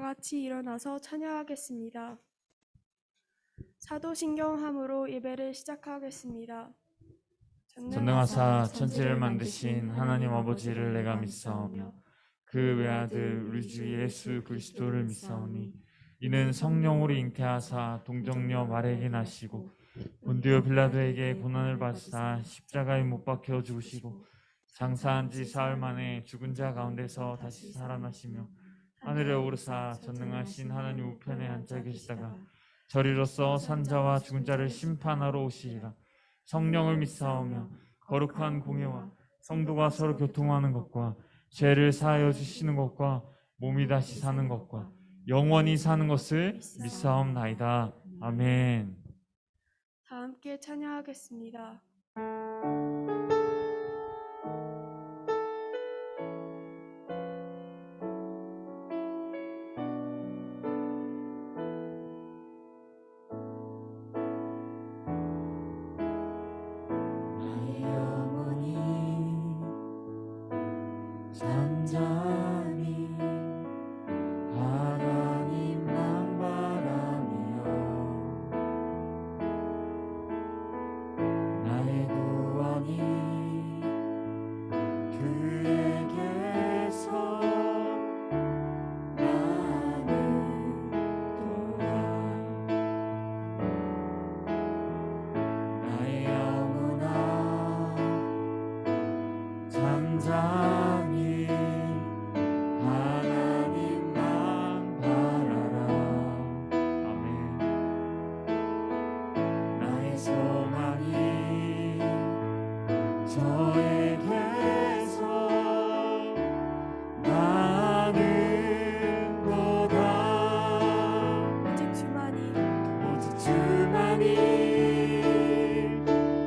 같이 일어나서 찬양하겠습니다. 사도신경함으로 예배를 시작하겠습니다. 전능하사 천지를 만드신 하나님 아버지를 내가 믿사오며 그 외아들 우리 주 예수 그리스도를 믿사오니 이는 성령으로 잉태하사 동정녀 마리아에게 나시고 본디오 빌라도에게 고난을 받으사 십자가에 못 박혀 죽으시고 장사한 지 사흘 만에 죽은 자 가운데서 다시 살아나시며 하늘에 오르사 전능하신 하나님 우편에 앉아 계시다가 저리로서 산자와 죽은 자를 심판하러 오시리라. 성령을 믿사오며 거룩한 공예와 성도가 서로 교통하는 것과 죄를 사하여 주시는 것과 몸이 다시 사는 것과 영원히 사는 것을 믿사옵나이다. 아멘. 다 함께 찬양하겠습니다. 잠잠히 하나님만 바라며 나의 구원이 그에게서 나는 도다. 나의 영혼아 잠잠히 하나님만 바라라. 아멘. 나의 소망이 저에게서 나는 도다. 오직 주만이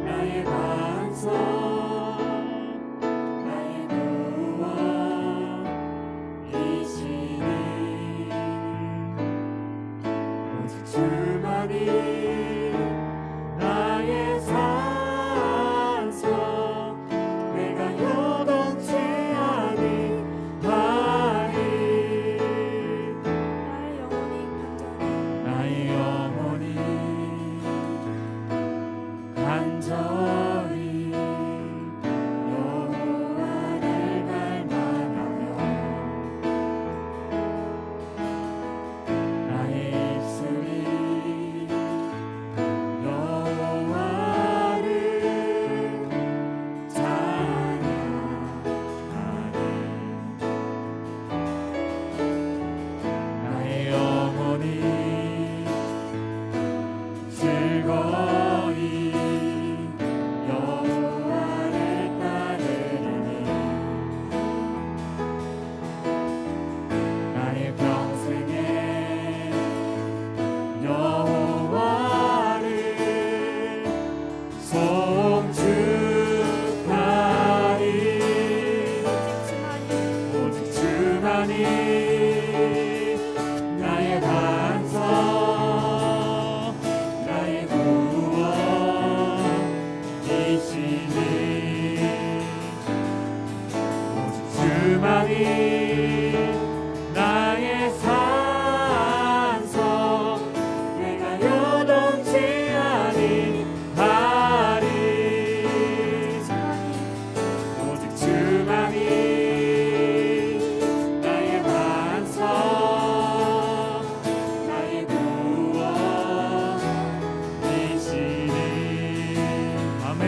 나의 반석 주만이 나의 산소 내가 요동치 아니하리. 나의 영혼이 간절히 여호와를 갈망하며 나의 입술이 여호와를 찬양하리. 나의 영혼이 즐거이 여호와를 따르리니 나의 평생에 여호와를 송축하리. 오직 주만이 나의 반석 나의 구원이시니 오직 주만이 나의 산석 내가 요동치 아니하리. 오직 주만이 나의 반석 나의 구원이시니 아멘.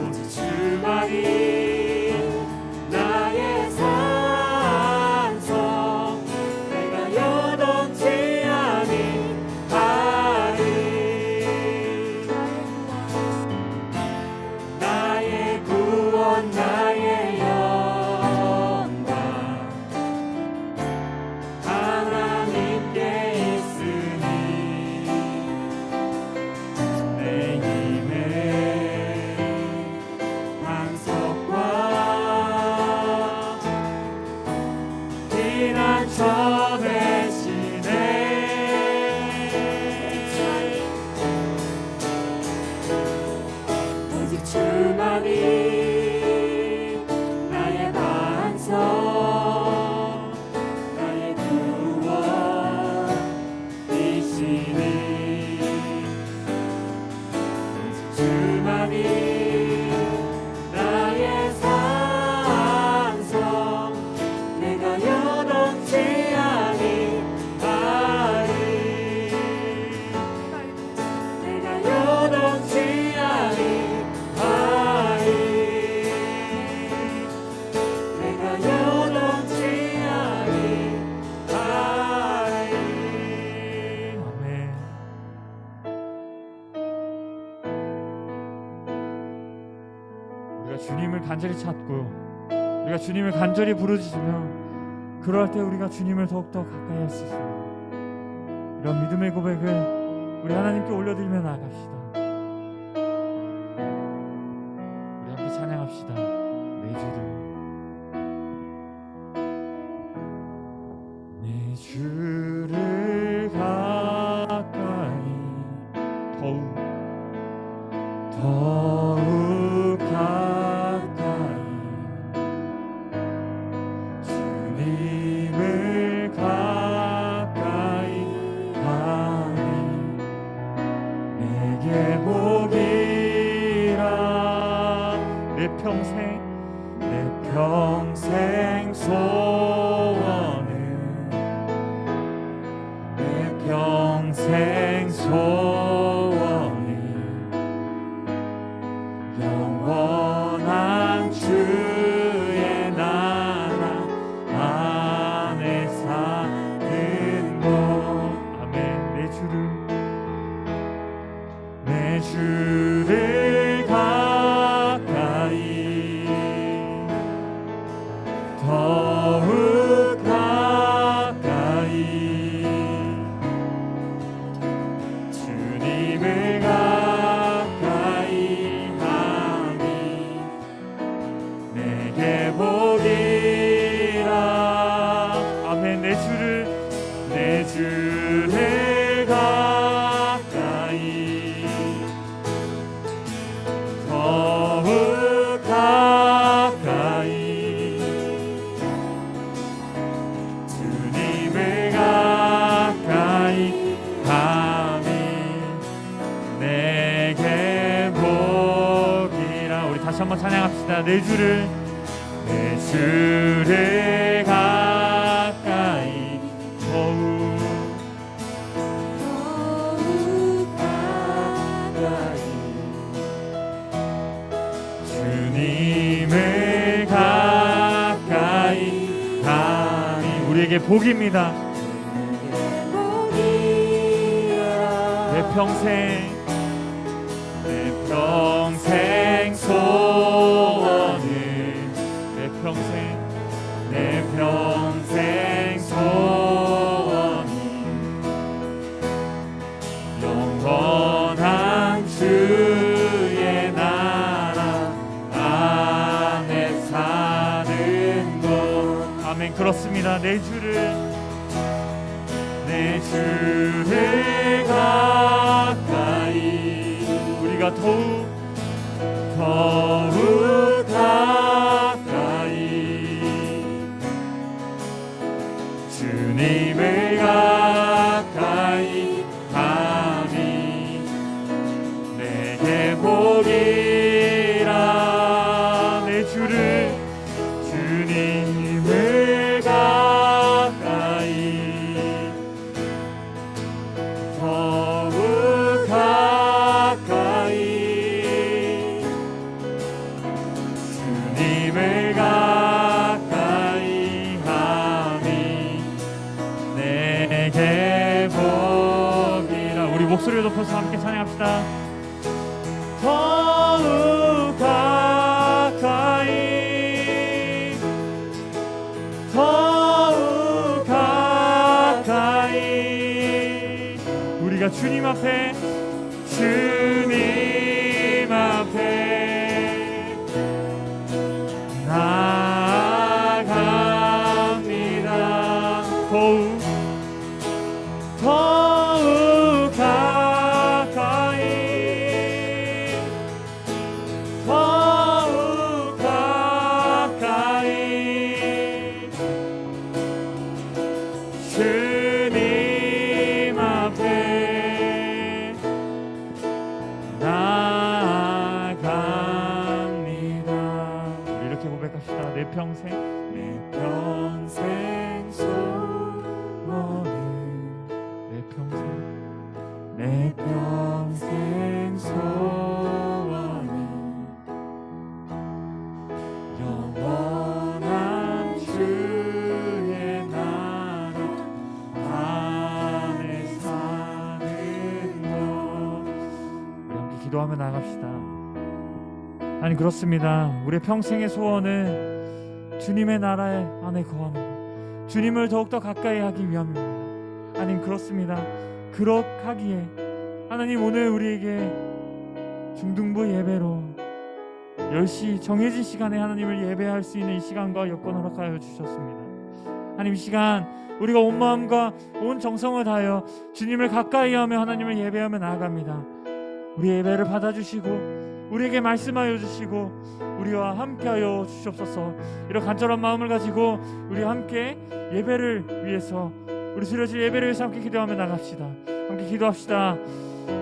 오직 주만이 나의 산석 주님을 간절히 찾고 우리가 주님을 간절히 부르짖으며 그럴 때 우리가 주님을 더욱더 가까이 할 수 있습니다. 이런 믿음의 고백을 우리 하나님께 올려드리며 나아갑시다. 우리 함께 찬양합시다. 내 주를 가까이 더욱 가까이 주님을 가까이 하니 내게 복이라. 내 평생 소원은 내 평생 소원은 영원한 주의 나라 안에 사는 것. 아멘. 내 주를 가까이 더욱 가까이 주님을 가까이 하니 내게 복이라. 아멘. 내 주를 가까이 더욱 가까이 주님을 가까이 하니 내게 복이라. 우리 다시 한번 찬양합시다. 내 주를 가까이 더욱 가까이 주님을 가까이 하니 우리에게 복입니다. 내 평생 소원을 내 평생 소원이 영원한 주의 나라 안에 사는 것. 아멘. 그렇습니다. 내 주를 가까이 우리가 더욱 가까이 주님을 가까이 하니 내게 복이라. 내 주님을 가까이 더욱 가까이 주님을 가까이 하니 내게 복이라. 우리 목소리를 높여서 함께 찬양합시다. 더욱 가까이 더욱 가까이 우리가 주님 앞에 나아갑니다. 더욱 가까이 더욱 가까이 주님 앞에 나아갑니다. 우리 이렇게 고백합시다. 내 평생 소원은 내 평생 소원은 영원한 주의 나라 안에 사는 것. 우리 함께 기도하며 나갑시다. 아니 그렇습니다. 우리의 평생의 소원은 주님의 나라 안에 거하는 것, 주님을 더욱더 가까이 하기 위함입니다. 하나님 그렇습니다. 그렇하기에 하나님 오늘 우리에게 중등부 예배로 10시 정해진 시간에 하나님을 예배할 수 있는 이 시간과 여건을 허락하여 주셨습니다. 하나님 이 시간 우리가 온 마음과 온 정성을 다하여 주님을 가까이 하며 하나님을 예배하며 나아갑니다. 우리 예배를 받아주시고 우리에게 말씀하여 주시고 우리와 함께하여 주시옵소서. 이런 간절한 마음을 가지고 우리 함께 예배를 위해서 우리 드려질 예배를 위해서 함께 기도하며 나갑시다. 함께 기도합시다.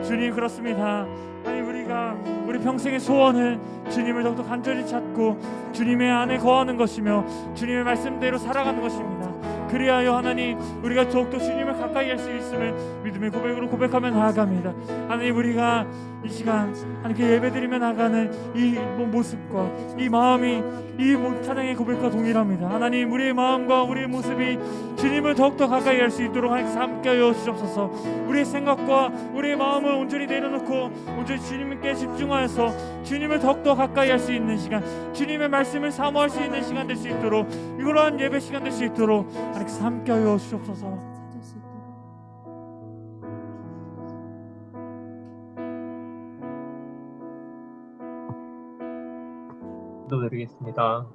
주님 그렇습니다. 아니 우리 평생의 소원은 주님을 더욱더 간절히 찾고 주님의 안에 거하는 것이며 주님의 말씀대로 살아가는 것입니다. 그리하여 하나님 우리가 더욱더 주님을 가까이 할 수 있음을 믿음의 고백으로 고백하며 나아갑니다. 하나님 우리가 이 시간 하나님께 예배드리며 나가는 이 모습과 이 마음이 이 찬양의 고백과 동일합니다. 하나님 우리의 마음과 우리의 모습이 주님을 더욱더 가까이 할 수 있도록 하나님께서 함께하여 주옵소서. 우리의 생각과 우리의 마음을 온전히 내려놓고 온전히 주님께 집중하여서 주님을 더욱더 가까이 할 수 있는 시간, 주님의 말씀을 사모할 수 있는 시간 될 수 있도록 이러한 예배 시간 될 수 있도록 하나님께서 함께하여 주옵소서. 기도드리겠습니다.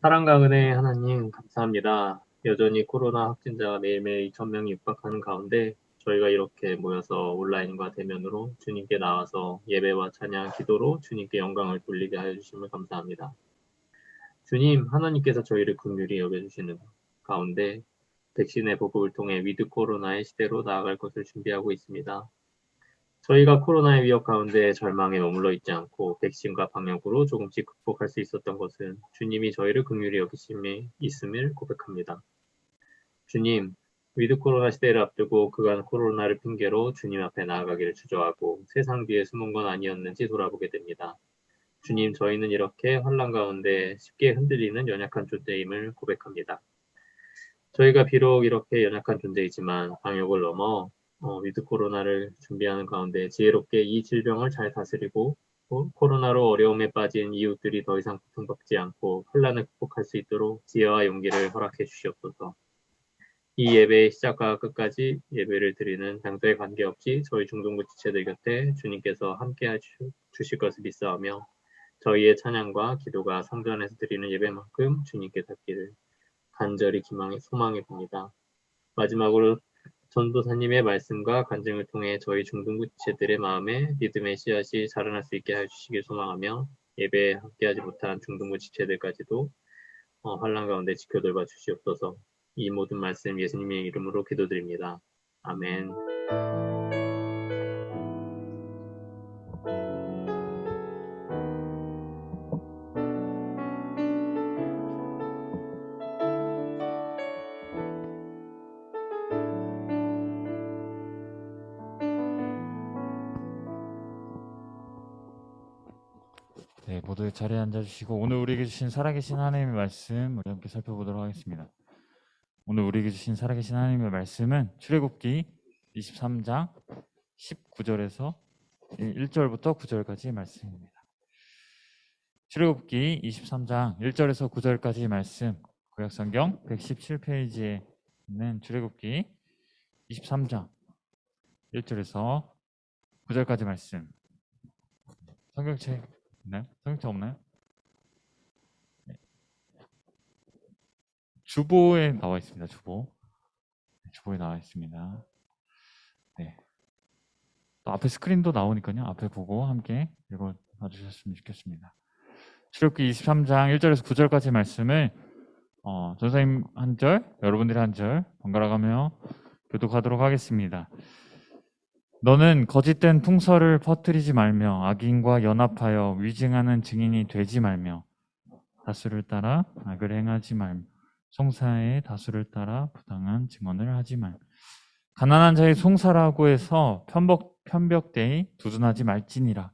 사랑과 은혜의 하나님 감사합니다. 여전히 코로나 확진자가 매일매일 2,000명이 육박하는 가운데 저희가 이렇게 모여서 온라인과 대면으로 주님께 나와서 예배와 찬양, 기도로 주님께 영광을 돌리게 하여 주심을 감사합니다. 주님, 하나님께서 저희를 긍휼히 여겨주시는 가운데 백신의 보급을 통해 위드 코로나의 시대로 나아갈 것을 준비하고 있습니다. 저희가 코로나의 위협 가운데 절망에 머물러 있지 않고 백신과 방역으로 조금씩 극복할 수 있었던 것은 주님이 저희를 긍휼히 여기심이 있음을 고백합니다. 주님, 위드 코로나 시대를 앞두고 그간 코로나를 핑계로 주님 앞에 나아가기를 주저하고 세상 뒤에 숨은 건 아니었는지 돌아보게 됩니다. 주님, 저희는 이렇게 환난 가운데 쉽게 흔들리는 연약한 존재임을 고백합니다. 저희가 비록 이렇게 연약한 존재이지만 방역을 넘어 위드 코로나를 준비하는 가운데 지혜롭게 이 질병을 잘 다스리고 코로나로 어려움에 빠진 이웃들이 더 이상 고통받지 않고 혼란을 극복할 수 있도록 지혜와 용기를 허락해 주시옵소서. 이 예배의 시작과 끝까지 예배를 드리는 장소에 관계없이 저희 중동부 지체들 곁에 주님께서 함께 주실 것을 믿사오며 저희의 찬양과 기도가 성전에서 드리는 예배만큼 주님께 닿기를 간절히 소망해 봅니다. 마지막으로 전도사님의 말씀과 간증을 통해 저희 중등부 지체들의 마음에 믿음의 씨앗이 자라날 수 있게 해주시길 소망하며 예배에 함께하지 못한 중등부 지체들까지도 환난 가운데 지켜돌봐 주시옵소서. 이 모든 말씀 예수님의 이름으로 기도드립니다. 아멘. 네, 모두 자리에 앉아주시고 오늘 우리에게 주신 살아계신 하나님의 말씀 우리 함께 살펴보도록 하겠습니다. 오늘 우리에게 주신 살아계신 하나님의 말씀은 출애굽기 23장 19절에서 1절부터 9절까지의 말씀입니다. 출애굽기 23장 1절에서 9절까지의 말씀, 구약성경 117페이지에 있는 출애굽기 23장 1절에서 9절까지 말씀. 성경책 있나요? 성경책 없나요? 네. 주보에 나와 있습니다. 주보에 나와 있습니다. 네. 또 앞에 스크린도 나오니까요. 앞에 보고 함께 읽어봐 주셨으면 좋겠습니다. 출애굽기 23장 1절에서 9절까지 말씀을 전사님 한 절, 여러분들이 한 절 번갈아가며 교독하도록 하겠습니다. 너는 거짓된 풍설을 퍼뜨리지 말며 악인과 연합하여 위증하는 증인이 되지 말며 다수를 따라 악을 행하지 말며 송사의 다수를 따라 부당한 증언을 하지 말며 가난한 자의 송사라고 해서 편벽되이 두둔하지 말지니라.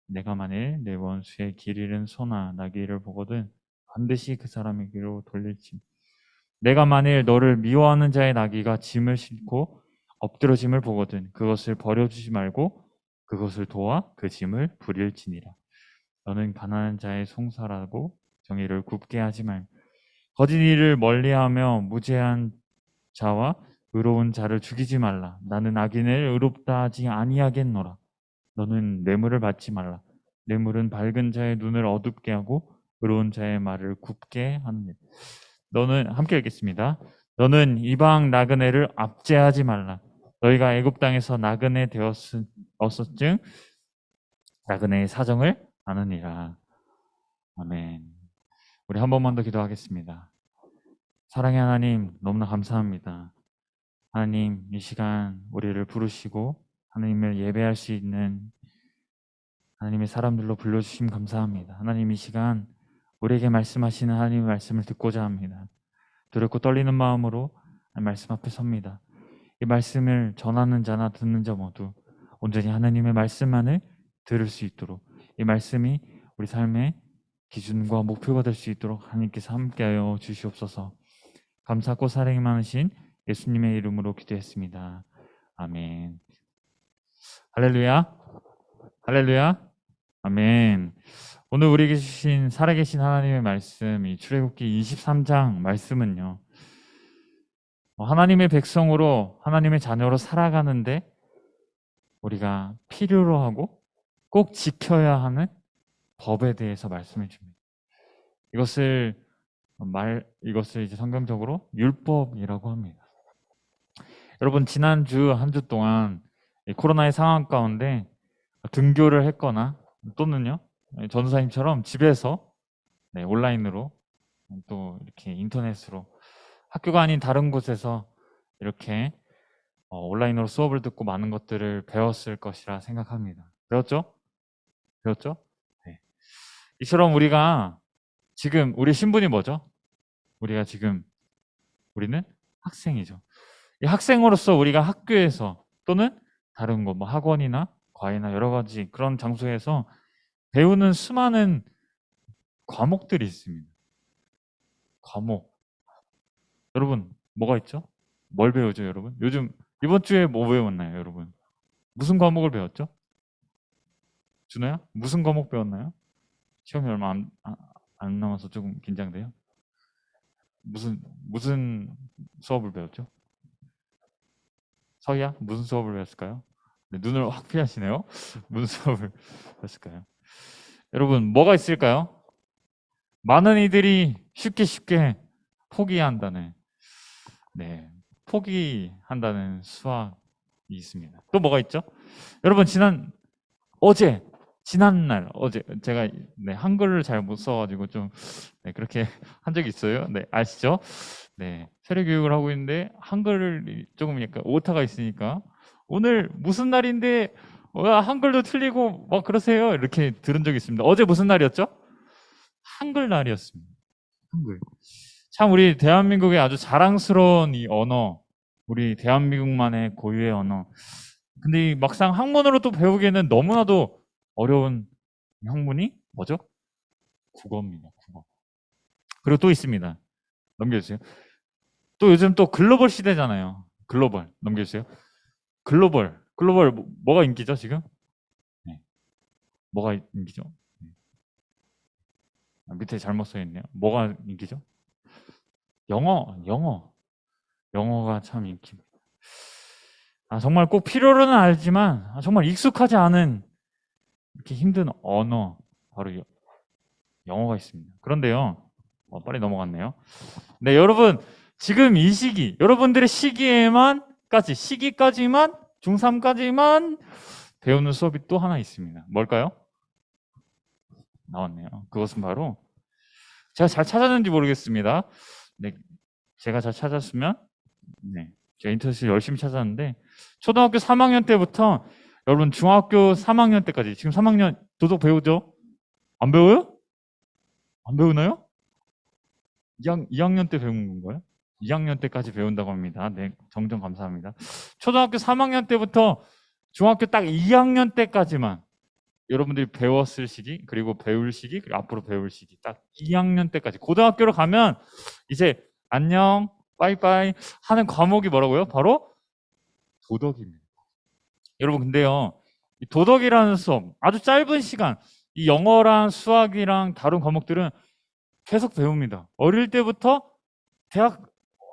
내가 만일 내 원수의 길 잃은 소나 나귀를 보거든 반드시 그 사람에게로 돌릴지. 내가 만일 너를 미워하는 자의 나귀가 짐을 싣고 엎드러짐을 보거든 그것을 버려주지 말고 그것을 도와 그 짐을 부릴지니라. 너는 가난한 자의 송사라고 정의를 굽게 하지 말고 거짓 일을 멀리하며 무죄한 자와 의로운 자를 죽이지 말라. 나는 악인을 의롭다 하지 아니하겠노라. 너는 뇌물을 받지 말라. 뇌물은 밝은 자의 눈을 어둡게 하고 의로운 자의 말을 굽게 하느니라. 너는 함께 읽겠습니다. 너는 이방 나그네를 압제하지 말라. 너희가 애굽 땅에서 나그네 되었었증 나그네의 사정을 아느니라. 아멘. 우리 한 번만 더 기도하겠습니다. 사랑의 하나님, 너무나 감사합니다. 하나님, 이 시간 우리를 부르시고 하나님을 예배할 수 있는 하나님의 사람들로 불러주심 감사합니다. 하나님, 이 시간 우리에게 말씀하시는 하나님의 말씀을 듣고자 합니다. 두렵고 떨리는 마음으로 말씀 앞에 섭니다. 이 말씀을 전하는 자나 듣는 자 모두 온전히 하나님의 말씀만을 들을 수 있도록 이 말씀이 우리 삶의 기준과 목표가 될 수 있도록 하나님께서 함께하여 주시옵소서. 감사하고 사랑이 많으신 예수님의 이름으로 기도했습니다. 아멘. 할렐루야. 할렐루야. 아멘. 오늘 우리에게 주신 살아계신 하나님의 말씀, 이 출애굽기 23장 말씀은요, 하나님의 백성으로 하나님의 자녀로 살아가는데 우리가 필요로 하고 꼭 지켜야 하는 법에 대해서 말씀해 줍니다. 이것을 이제 성경적으로 율법이라고 합니다. 여러분, 지난주 한 주 동안 이 코로나의 상황 가운데 등교를 했거나 또는요, 전도사님처럼 집에서 온라인으로 또 이렇게 인터넷으로 학교가 아닌 다른 곳에서 이렇게 온라인으로 수업을 듣고 많은 것들을 배웠을 것이라 생각합니다. 배웠죠? 배웠죠? 네. 이처럼 우리가 지금 우리 신분이 뭐죠? 우리는 학생이죠. 이 학생으로서 우리가 학교에서 또는 다른 곳, 학원이나 과외나 여러 가지 그런 장소에서 배우는 수많은 과목들이 있습니다. 과목. 여러분, 뭐가 있죠? 뭘 배우죠, 여러분? 요즘 이번 주에 뭐 배웠나요, 여러분? 무슨 과목을 배웠죠? 준호야? 무슨 과목 배웠나요? 시험이 얼마 안 남아서 조금 긴장돼요. 무슨 수업을 배웠죠? 서희야? 무슨 수업을 배웠을까요? 네, 눈을 확 피하시네요. 무슨 수업을 배웠을까요? 여러분, 뭐가 있을까요? 많은 이들이 쉽게 포기한다는 수학이 있습니다. 또 뭐가 있죠? 여러분, 지난날 어제 제가 한글을 잘 못 써가지고 좀 그렇게 한 적이 있어요. 네, 아시죠? 네, 세례 교육을 하고 있는데 한글을 조금 약간 오타가 있으니까 오늘 무슨 날인데 한글도 틀리고 막 그러세요. 이렇게 들은 적이 있습니다. 어제 무슨 날이었죠? 한글 날이었습니다. 한글. 참 우리 대한민국의 아주 자랑스러운 이 언어, 우리 대한민국만의 고유의 언어. 근데 막상 학문으로 또 배우기에는 너무나도 어려운 학문이 뭐죠? 국어입니다. 국어. 그리고 또 있습니다. 넘겨주세요. 또 요즘 또 글로벌 시대잖아요. 글로벌. 넘겨주세요. 글로벌 뭐가 인기죠 지금? 네. 뭐가 인기죠? 네. 밑에 잘못 써있네요. 뭐가 인기죠? 영어가 참 인기입니다. 정말 꼭 필요로는 알지만 정말 익숙하지 않은 이렇게 힘든 언어, 바로 영어가 있습니다. 그런데요, 빨리 넘어갔네요. 네, 여러분, 지금 이 시기, 여러분들의 시기까지만, 중3까지만 배우는 수업이 또 하나 있습니다. 뭘까요? 나왔네요. 그것은 바로, 제가 잘 찾았는지 모르겠습니다. 네, 제가 잘 찾았으면, 제가 인터넷을 열심히 찾았는데, 초등학교 3학년 때부터 여러분 중학교 3학년 때까지, 지금 3학년 도덕 배우죠? 안 배워요? 안 배우나요? 2학년 때 배운 건가요? 2학년 때까지 배운다고 합니다. 네, 정정 감사합니다. 초등학교 3학년 때부터 중학교 딱 2학년 때까지만 여러분들이 배웠을 시기, 그리고 배울 시기, 그리고 앞으로 배울 시기 딱 2학년 때까지. 고등학교로 가면 이제 안녕, 빠이빠이 하는 과목이 뭐라고요? 바로 도덕입니다. 여러분, 근데요, 이 도덕이라는 수업, 아주 짧은 시간, 이 영어랑 수학이랑 다른 과목들은 계속 배웁니다. 어릴 때부터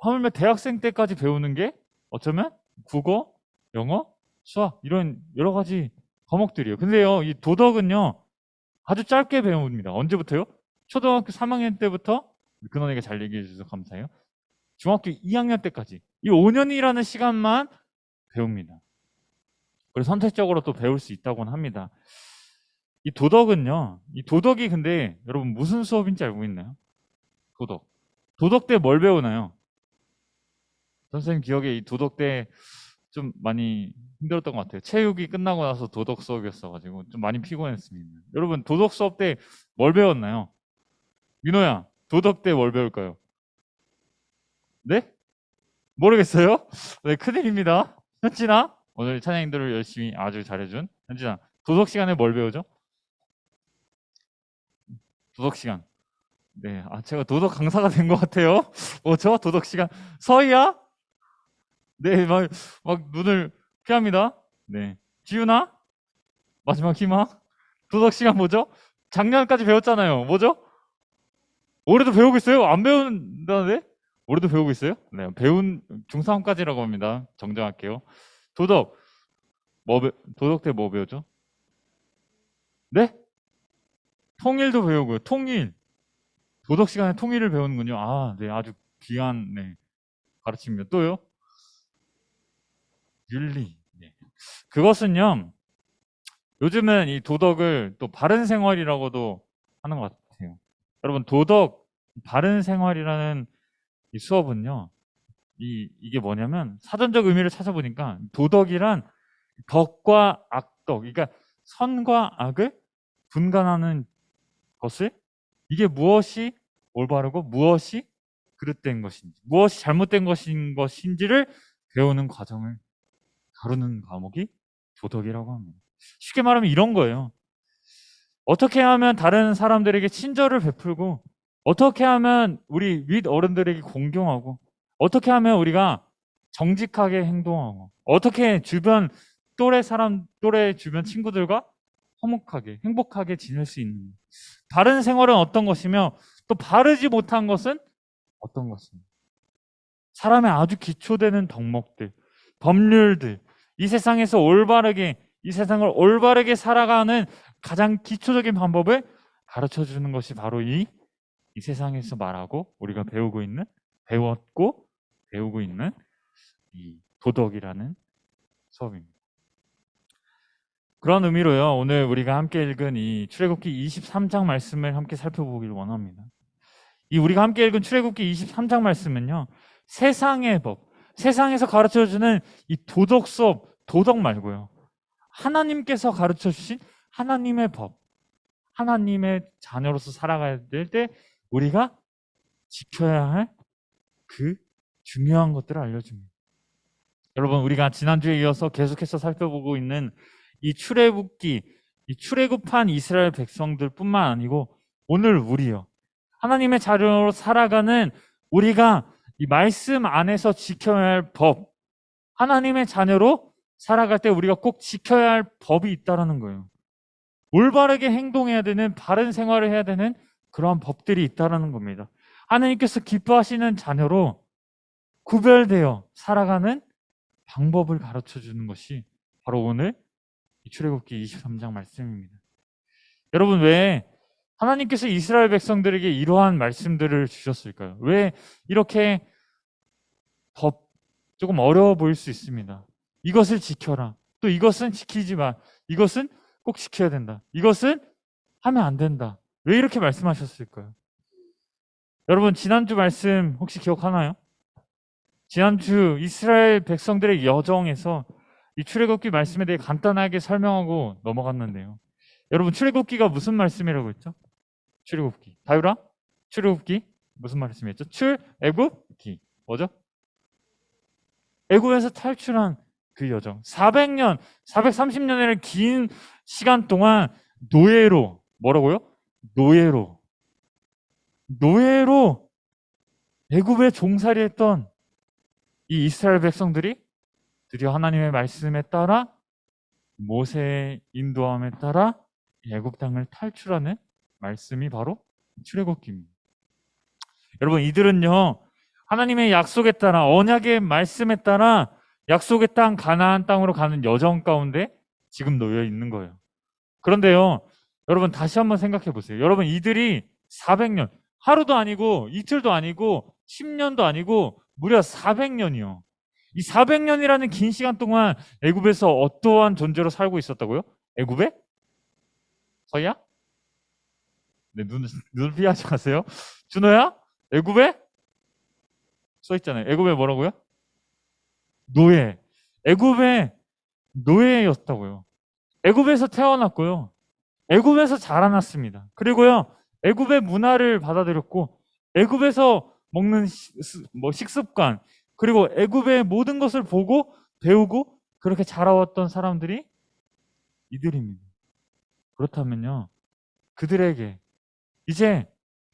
하물며 대학생 때까지 배우는 게 어쩌면 국어, 영어, 수학 이런 여러 가지 과목들이에요. 근데요, 이 도덕은요 아주 짧게 배웁니다. 언제부터요? 초등학교 3학년 때부터 근원에게 잘 얘기해 주셔서 감사해요. 중학교 2학년 때까지 이 5년이라는 시간만 배웁니다. 그래서 선택적으로 또 배울 수 있다고는 합니다. 이 도덕은요, 이 도덕이 근데 여러분 무슨 수업인지 알고 있나요? 도덕. 도덕 때 뭘 배우나요? 선생님 기억에 이 도덕 때 좀 많이 힘들었던 것 같아요. 체육이 끝나고 나서 도덕 수업이었어가지고 좀 많이 피곤했습니다. 여러분 도덕 수업 때 뭘 배웠나요? 민호야, 도덕 때 뭘 배울까요? 네? 모르겠어요? 네, 큰일입니다. 현진아, 오늘 찬양인들을 열심히 아주 잘해준 현진아, 도덕 시간에 뭘 배우죠? 도덕 시간. 네, 제가 도덕 강사가 된 것 같아요. 뭐죠? 도덕 시간. 서희야? 네, 막 눈을 피합니다. 네. 지윤아? 마지막 희망? 도덕 시간 뭐죠? 작년까지 배웠잖아요. 뭐죠? 올해도 배우고 있어요? 안 배운다는데? 올해도 배우고 있어요? 네, 중3까지라고 합니다. 정정할게요. 도덕. 도덕 때 뭐 배우죠? 네? 통일도 배우고요. 통일. 도덕 시간에 통일을 배우는군요. 네, 아주 귀한, 네, 가르침입니다. 또요? 윤리. 네. 그것은요, 요즘은 이 도덕을 또 바른 생활이라고도 하는 것 같아요. 여러분, 바른 생활이라는 이 수업은요, 이게 뭐냐면, 사전적 의미를 찾아보니까, 도덕이란 덕과 악덕, 그러니까 선과 악을 분간하는 것을, 이게 무엇이 올바르고 무엇이 그릇된 것인지, 무엇이 잘못된 것인지를 배우는 과정을 다루는 과목이 도덕이라고 합니다. 쉽게 말하면 이런 거예요. 어떻게 하면 다른 사람들에게 친절을 베풀고, 어떻게 하면 우리 윗 어른들에게 공경하고, 어떻게 하면 우리가 정직하게 행동하고, 어떻게 또래 주변 친구들과 화목하게, 행복하게 지낼 수 있는 바른 생활은 어떤 것이며, 또 바르지 못한 것은 어떤 것입니까? 사람의 아주 기초되는 덕목들, 법률들, 이 세상을 올바르게 살아가는 가장 기초적인 방법을 가르쳐 주는 것이 바로 이 세상에서 말하고 우리가 배웠고 배우고 있는 이 도덕이라는 수업입니다. 그런 의미로요, 오늘 우리가 함께 읽은 이 출애굽기 23장 말씀을 함께 살펴보기를 원합니다. 우리가 함께 읽은 출애굽기 23장 말씀은요, 세상의 법, 세상에서 가르쳐주는 이 도덕 수업, 도덕 말고요, 하나님께서 가르쳐주신 하나님의 법, 하나님의 자녀로서 살아가야 될 때 우리가 지켜야 할 그 중요한 것들을 알려줍니다. 여러분, 우리가 지난주에 이어서 계속해서 살펴보고 있는 이 출애굽한 이스라엘 백성들뿐만 아니고 오늘 우리요, 하나님의 자녀로 살아가는 우리가 이 말씀 안에서 지켜야 할 법, 하나님의 자녀로 살아갈 때 우리가 꼭 지켜야 할 법이 있다는 거예요. 올바르게 행동해야 되는, 바른 생활을 해야 되는 그러한 법들이 있다는 겁니다. 하나님께서 기뻐하시는 자녀로 구별되어 살아가는 방법을 가르쳐 주는 것이 바로 오늘 이 출애굽기 23장 말씀입니다. 여러분, 왜 하나님께서 이스라엘 백성들에게 이러한 말씀들을 주셨을까요? 왜 이렇게 조금 어려워 보일 수 있습니다. 이것을 지켜라. 또 이것은 지키지 마. 이것은 꼭 지켜야 된다. 이것은 하면 안 된다. 왜 이렇게 말씀하셨을까요? 여러분, 지난주 말씀 혹시 기억하나요? 지난주 이스라엘 백성들의 여정에서 이 출애굽기 말씀에 대해 간단하게 설명하고 넘어갔는데요. 여러분, 출애굽기가 무슨 말씀이라고 했죠? 출애굽기. 다유라? 출애굽기 무슨 말씀이었죠? 출애굽기. 뭐죠? 애굽에서 탈출한 그 여정. 430년이라는 긴 시간 동안 노예로, 뭐라고요? 노예로 애굽에 종살이했던 이 이스라엘 백성들이 드디어 하나님의 말씀에 따라 모세의 인도함에 따라 애굽 땅을 탈출하는 말씀이 바로 출애굽기입니다. 여러분, 이들은요, 하나님의 약속에 따라, 언약의 말씀에 따라 약속의 땅 가나안 땅으로 가는 여정 가운데 지금 놓여 있는 거예요. 그런데요, 여러분 다시 한번 생각해 보세요. 여러분, 이들이 400년, 하루도 아니고 이틀도 아니고 10년도 아니고 무려 400년이요. 이 400년이라는 긴 시간 동안 애굽에서 어떠한 존재로 살고 있었다고요? 애굽에? 서희야? 네, 눈을 피하지 마세요. 준호야? 애굽에? 써 있잖아요. 애굽에 뭐라고요? 노예. 애굽의 노예였다고요. 애굽에서 태어났고요. 애굽에서 자라났습니다. 그리고요, 애굽의 문화를 받아들였고, 애굽에서 먹는 식습관, 그리고 애굽의 모든 것을 보고 배우고 그렇게 자라왔던 사람들이 이들입니다. 그렇다면요, 그들에게 이제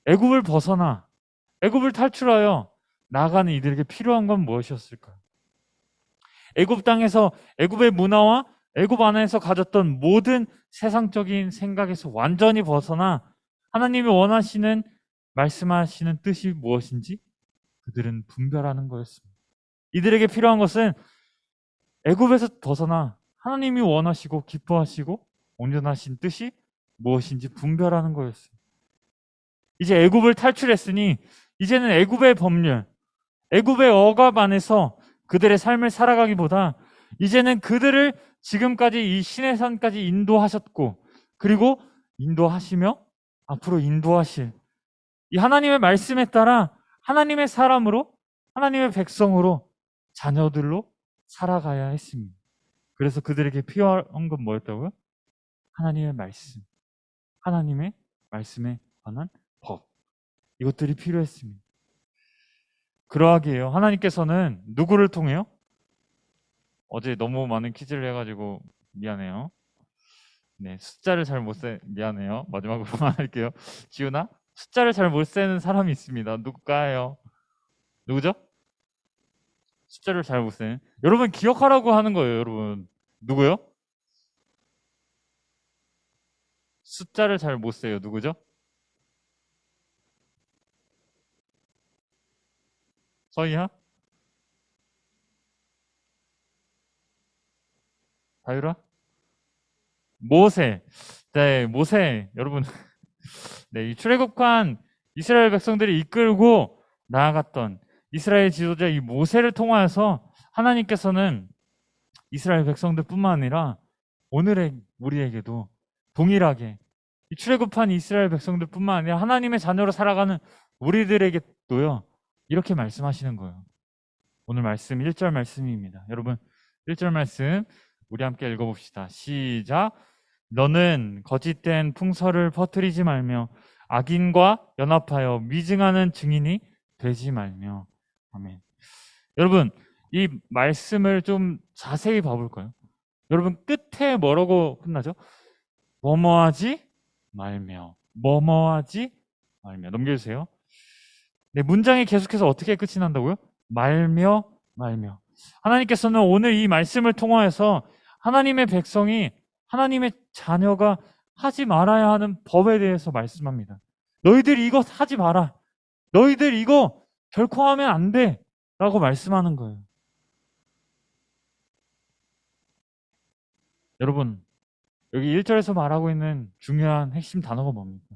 애굽을 벗어나 애굽을 탈출하여 나아가는 이들에게 필요한 건 무엇이었을까요? 애굽 땅에서 애굽의 문화와 애굽 안에서 가졌던 모든 세상적인 생각에서 완전히 벗어나 하나님이 원하시는 말씀하시는 뜻이 무엇인지 그들은 분별하는 거였습니다. 이들에게 필요한 것은 애굽에서 벗어나 하나님이 원하시고 기뻐하시고 온전하신 뜻이 무엇인지 분별하는 거였습니다. 이제 애굽을 탈출했으니 이제는 애굽의 법률, 애굽의 억압 안에서 그들의 삶을 살아가기보다 이제는 그들을 지금까지 이 시내산까지 인도하셨고, 그리고 인도하시며 앞으로 인도하실 이 하나님의 말씀에 따라 하나님의 사람으로, 하나님의 백성으로, 자녀들로 살아가야 했습니다. 그래서 그들에게 필요한 건 뭐였다고요? 하나님의 말씀, 하나님의 말씀에 관한 법, 이것들이 필요했습니다. 그러하기에요, 하나님께서는 누구를 통해요? 어제 너무 많은 퀴즈를 해가지고 미안해요. 네, 숫자를 잘 못 세, 미안해요. 마지막으로만 할게요. 지훈아, 숫자를 잘 못 세는 사람이 있습니다. 누굴까요? 누구죠? 숫자를 잘 못 세는. 여러분 기억하라고 하는 거예요, 여러분. 누구요? 숫자를 잘 못 세요. 누구죠? 서희야? 다유라? 모세. 네, 모세. 여러분. 네, 이 출애굽한 이스라엘 백성들이 이끌고 나아갔던 이스라엘 지도자 이 모세를 통하여서 하나님께서는 이스라엘 백성들뿐만 아니라 오늘의 우리에게도 동일하게 이 출애굽한 이스라엘 백성들뿐만 아니라 하나님의 자녀로 살아가는 우리들에게도요, 이렇게 말씀하시는 거예요. 오늘 말씀 1절 말씀입니다. 여러분 1절 말씀 우리 함께 읽어봅시다. 시작. 너는 거짓된 풍설을 퍼뜨리지 말며 악인과 연합하여 미증하는 증인이 되지 말며. 아멘. 여러분 이 말씀을 좀 자세히 봐볼까요? 여러분 끝에 뭐라고 끝나죠? 뭐뭐하지 말며, 뭐뭐하지 말며. 넘겨주세요. 네, 문장이 계속해서 어떻게 끝이 난다고요? 말며, 말며. 하나님께서는 오늘 이 말씀을 통하여서 하나님의 백성이, 하나님의 자녀가 하지 말아야 하는 법에 대해서 말씀합니다. 너희들 이거 하지 마라. 너희들 이거 결코 하면 안 돼. 라고 말씀하는 거예요. 여러분, 여기 1절에서 말하고 있는 중요한 핵심 단어가 뭡니까?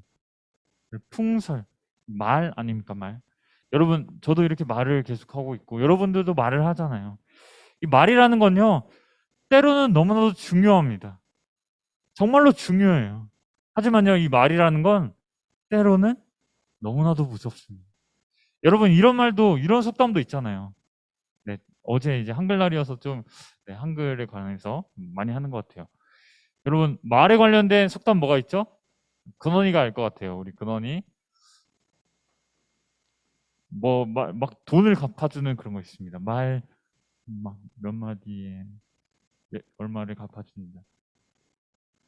풍설, 말 아닙니까? 말. 여러분, 저도 이렇게 말을 계속하고 있고 여러분들도 말을 하잖아요. 이 말이라는 건요, 때로는 너무나도 중요합니다. 정말로 중요해요. 하지만요, 이 말이라는 건 때로는 너무나도 무섭습니다. 여러분, 이런 말도, 이런 속담도 있잖아요. 네, 어제 이제 한글날이어서 좀 네, 한글에 관해서 많이 하는 것 같아요. 여러분, 말에 관련된 속담 뭐가 있죠? 근원이가 알 것 같아요. 우리 근원이. 막 돈을 갚아주는 그런 거 있습니다. 말 막 몇 마디에 얼마를 갚아줍니다.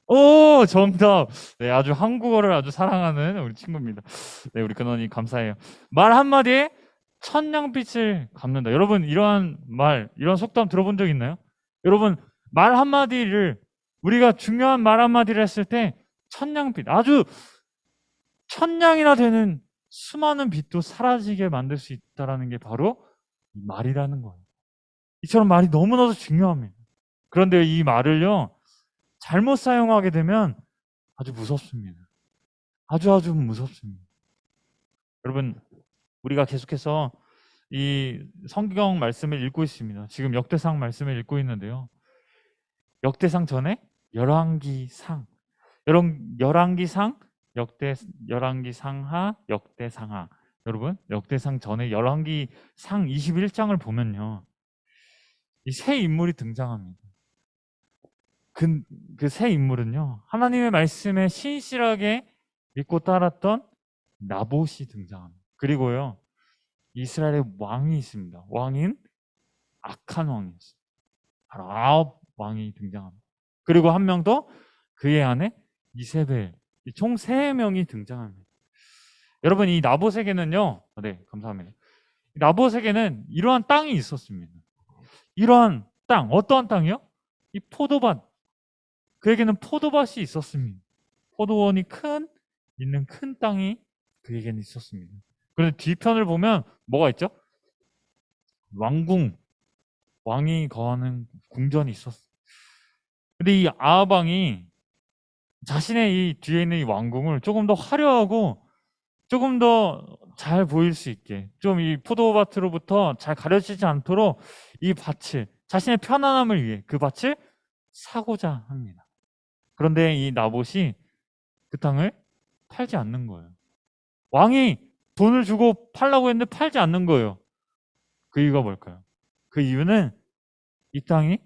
오, 정답. 네, 아주 한국어를 아주 사랑하는 우리 친구입니다. 네, 우리 근원이 감사해요. 말 한마디에 천냥빚을 갚는다. 여러분, 이러한 말, 이런 속담 들어본 적 있나요? 여러분, 말 한마디를 우리가 중요한 말 한마디를 했을 때 천냥빛, 아주 천냥이나 되는 수많은 빛도 사라지게 만들 수 있다는 게 바로 이 말이라는 거예요. 이처럼 말이 너무나도 중요합니다. 그런데 이 말을요, 잘못 사용하게 되면 아주 무섭습니다. 아주 무섭습니다. 여러분, 우리가 계속해서 이 성경 말씀을 읽고 있습니다. 지금 역대상 말씀을 읽고 있는데요. 역대상 전에 열왕기상, 열왕기상, 열왕기상하, 역대상하. 여러분, 역대상 전에 열왕기상 21장을 보면요, 이 새 인물이 등장합니다. 그 새 인물은요, 하나님의 말씀에 신실하게 믿고 따랐던 나봇이 등장합니다. 그리고요, 이스라엘의 왕이 있습니다. 왕인 악한 왕이 있습니다. 바로 아합 왕이 등장합니다. 그리고 한 명 더, 그의 아내 이세벨, 총 3명이 등장합니다. 여러분, 이 나봇에게는요, 네, 감사합니다. 나봇에게는 이러한 땅이 있었습니다. 이러한 땅, 어떠한 땅이요? 이 포도밭. 그에게는 포도밭이 있었습니다. 포도원이 있는 큰 땅이 그에게는 있었습니다. 그런데 뒤편을 보면 뭐가 있죠? 왕궁, 왕이 거하는 궁전이 있었어요. 근데 이 아합 왕이 자신의 이 뒤에 있는 이 왕궁을 조금 더 화려하고 조금 더 잘 보일 수 있게, 좀 이 포도밭으로부터 잘 가려지지 않도록 이 밭을, 자신의 편안함을 위해 그 밭을 사고자 합니다. 그런데 이 나봇이 그 땅을 팔지 않는 거예요. 왕이 돈을 주고 팔라고 했는데 팔지 않는 거예요. 그 이유가 뭘까요? 그 이유는 이 땅이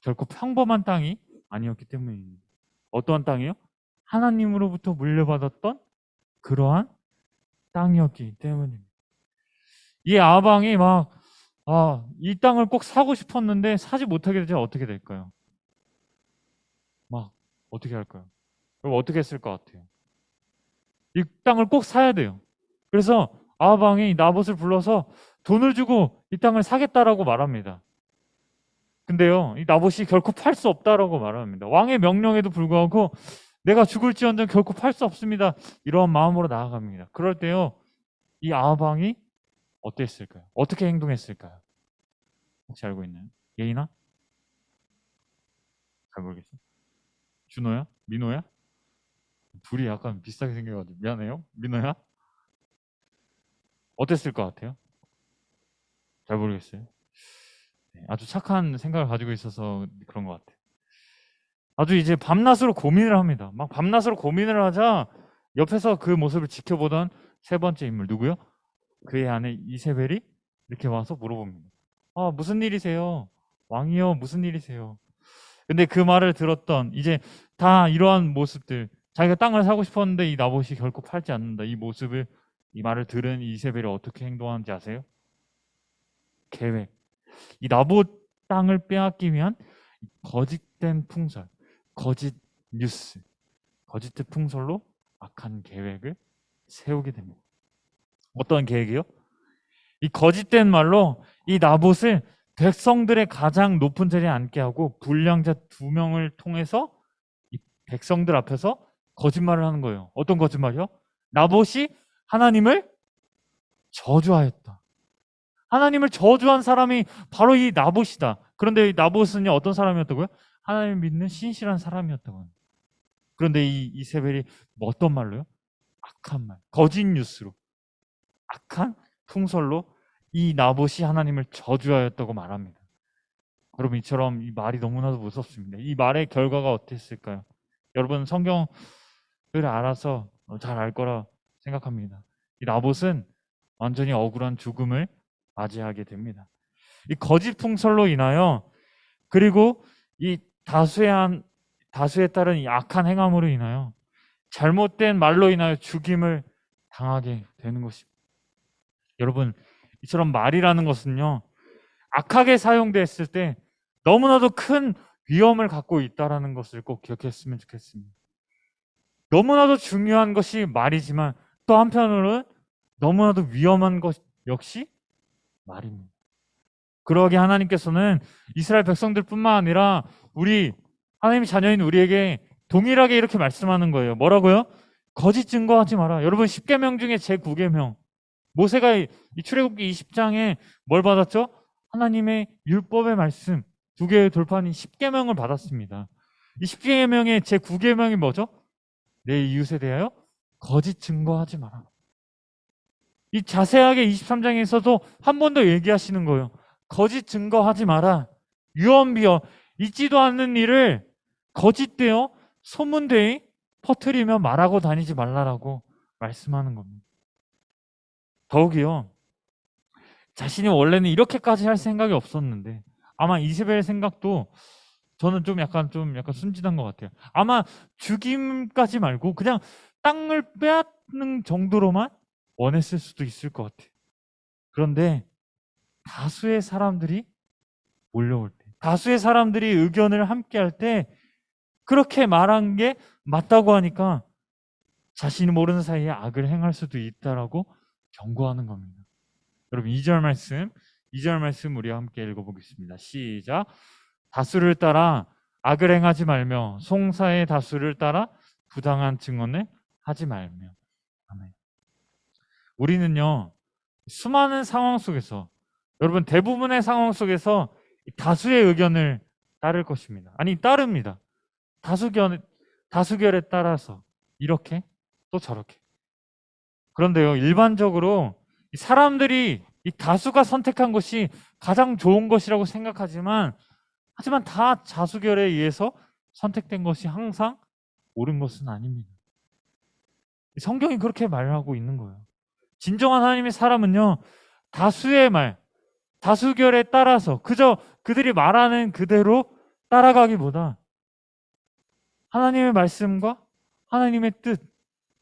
결코 평범한 땅이 아니었기 때문입니다. 어떠한 땅이요? 하나님으로부터 물려받았던 그러한 땅이었기 때문입니다. 이 아합 왕이 이 땅을 꼭 사고 싶었는데 사지 못하게 되자 어떻게 될까요? 어떻게 할까요? 그럼 어떻게 했을 것 같아요? 이 땅을 꼭 사야 돼요. 그래서 아합 왕이 나봇을 불러서 돈을 주고 이 땅을 사겠다라고 말합니다. 근데요, 이 나봇이 결코 팔 수 없다라고 말합니다. 왕의 명령에도 불구하고 내가 죽을지언정 결코 팔 수 없습니다. 이러한 마음으로 나아갑니다. 그럴 때요, 이 아합 왕이 어땠을까요? 어떻게 행동했을까요? 혹시 알고 있나요? 예인아? 잘 모르겠어요. 준호야? 민호야? 둘이 약간 비슷하게 생겨가지고 미안해요. 민호야? 어땠을 것 같아요? 잘 모르겠어요. 네, 아주 착한 생각을 가지고 있어서 그런 것 같아요. 아주 이제 밤낮으로 고민을 합니다. 막 밤낮으로 고민을 하자 옆에서 그 모습을 지켜보던 세 번째 인물 누구요? 그의 아내 이세벨이 이렇게 와서 물어봅니다. 무슨 일이세요? 왕이요, 무슨 일이세요? 근데 그 말을 들었던 이제 다 이러한 모습들, 자기가 땅을 사고 싶었는데 이 나봇이 결코 팔지 않는다, 이 모습을, 이 말을 들은 이세벨이 어떻게 행동하는지 아세요? 계획. 이 나봇 땅을 빼앗기 위한 거짓된 풍설, 거짓 뉴스, 거짓된 풍설로 악한 계획을 세우게 됩니다. 어떤 계획이요? 이 거짓된 말로 이 나봇을 백성들의 가장 높은 자리에 앉게 하고 불량자 2명을 통해서 이 백성들 앞에서 거짓말을 하는 거예요. 어떤 거짓말이요? 나봇이 하나님을 저주하였다. 하나님을 저주한 사람이 바로 이 나봇이다. 그런데 이 나봇은 어떤 사람이었다고요? 하나님을 믿는 신실한 사람이었다고 합니다. 그런데 이 이세벨이 어떤 말로요? 악한 말, 거짓 뉴스로, 악한 풍설로 이 나봇이 하나님을 저주하였다고 말합니다. 여러분, 이처럼 이 말이 너무나도 무섭습니다. 이 말의 결과가 어땠을까요? 여러분, 성경을 알아서 잘 알 거라 생각합니다. 이 나봇은 완전히 억울한 죽음을 맞이하게 됩니다. 이 거짓 풍설로 인하여, 그리고 이 다수에 따른 이 악한 행함으로 인하여, 잘못된 말로 인하여 죽임을 당하게 되는 것입니다. 여러분, 이처럼 말이라는 것은요, 악하게 사용됐을 때 너무나도 큰 위험을 갖고 있다는 것을 꼭 기억했으면 좋겠습니다. 너무나도 중요한 것이 말이지만 또 한편으로는 너무나도 위험한 것 역시 말입니다. 그러기에 하나님께서는 이스라엘 백성들뿐만 아니라 우리 하나님의 자녀인 우리에게 동일하게 이렇게 말씀하는 거예요. 뭐라고요? 거짓 증거하지 마라. 여러분 10계명 중에 제 9계명. 모세가 이 출애굽기 20장에 뭘 받았죠? 하나님의 율법의 말씀 2개의 돌판인 10계명을 받았습니다. 이 10계명의 제 9계명이 뭐죠? 내 이웃에 대하여 거짓 증거하지 마라. 이 자세하게 23장에서도 한 번 더 얘기하시는 거예요. 거짓 증거하지 마라. 유언비어 있지도 않는 일을 거짓되어 소문되이 퍼뜨리며 말하고 다니지 말라라고 말씀하는 겁니다. 더욱이요. 자신이 원래는 이렇게까지 할 생각이 없었는데 아마 이세벨의 생각도 저는 좀 약간 순진한 것 같아요. 아마 죽임까지 말고 그냥 땅을 빼앗는 정도로만 원했을 수도 있을 것 같아요. 그런데 다수의 사람들이 몰려올 때, 다수의 사람들이 의견을 함께 할 때 그렇게 말한 게 맞다고 하니까 자신이 모르는 사이에 악을 행할 수도 있다라고 경고하는 겁니다. 여러분 2절 말씀 우리와 함께 읽어보겠습니다. 시작. 다수를 따라 악을 행하지 말며 송사의 다수를 따라 부당한 증언을 하지 말며. 아멘. 우리는요 수많은 상황 속에서 여러분 대부분의 상황 속에서 다수의 의견을 따를 것입니다. 아니 따릅니다. 다수결에 따라서 이렇게 또 저렇게. 그런데요 일반적으로 사람들이 이 다수가 선택한 것이 가장 좋은 것이라고 생각하지만 하지만 다 다수결에 의해서 선택된 것이 항상 옳은 것은 아닙니다. 성경이 그렇게 말하고 있는 거예요. 진정한 하나님의 사람은요 다수의 말, 다수결에 따라서 그저 그들이 말하는 그대로 따라가기보다 하나님의 말씀과 하나님의 뜻,